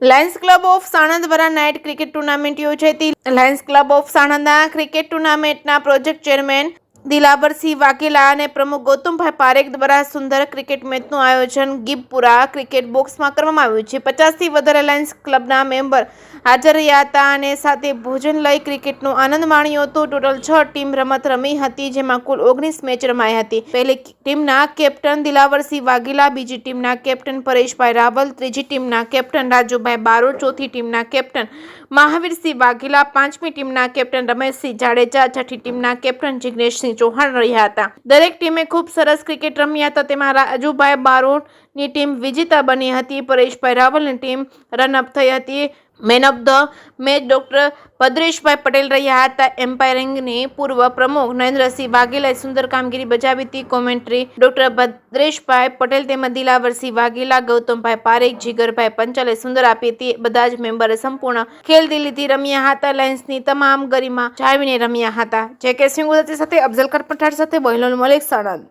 Lions club of Sanand દ્વારા night cricket tournament યોજાઈ હતી. લાયન્સ ક્લબ ઓફ સાણંદના ક્રિકેટ ટુર્નામેન્ટના પ્રોજેક્ટ ચેરમેન દિલાવરસિંહ વાઘેલા અને પ્રમુખ ગૌતમભાઈ પારેખ દ્વારા સુંદર ક્રિકેટ મેચનું આયોજન ગીબપુરા ક્રિકેટ બોક્સમાં કરવામાં આવ્યું છે. 50થી વધારે લાયન્સ ક્લબના મેમ્બર હાજર રહ્યા હતા અને સાથે ભોજન લઈ ક્રિકેટનો આનંદ માણ્યો હતો. ટોટલ 6 ટીમ રમત રમી હતી, જેમાં કુલ 19 મેચ રમાઈ હતી. પહેલી ટીમના કેપ્ટન દિલાવરસિંહ વાઘેલા, બીજી ટીમના કેપ્ટન પરેશભાઈ રાવલ, ત્રીજી ટીમના કેપ્ટન રાજુભાઈ બારોટ, ચોથી ટીમના કેપ્ટન મહાવીરસિંહ વાઘેલા, પાંચમી ટીમના કેપ્ટન રમેશસિંહ જાડેજા, છઠ્ઠી ટીમના કેપ્ટન જિગ્નેશસિંહ ચૌહાણ રહ્યા હતા. દરેક ટીમે ખૂબ સરસ ક્રિકેટ રમ્યા હતા. તેમાં રાજુભાઈ બારોટની ટીમ વિજેતા બની હતી. પરેશભાઈ રાવલની ટીમ રનઅપ થઈ હતી. Man of the match doctor Bhadreshbhai Patel રહ્યા હતા. એમ્પાયરિંગની પૂર્વ પ્રમુખ નરેન્દ્રસિંહ વાઘેલાએ સુંદર કામગીરી બજાવી હતી. કોમેન્ટ્રી ડોક્ટર ભદ્રેશભાઈ પટેલ તેમજ દિલાવરસિંહ વાઘેલા, ગૌતમભાઈ પારેખ, જીગરભાઈ પંચાલે સુંદર આપી હતી. બધા જ મેમ્બરે સંપૂર્ણ ખેલદિલીથી રમ્યા હતા. લાયન્સની તમામ ગરિમા જાળવીને રમ્યા હતા. જે કે સિંહ ગુજરાતી સાથે અફઝલ ખાન પઠાણ સાથે બહિલોલ મલિક, સાણંદ.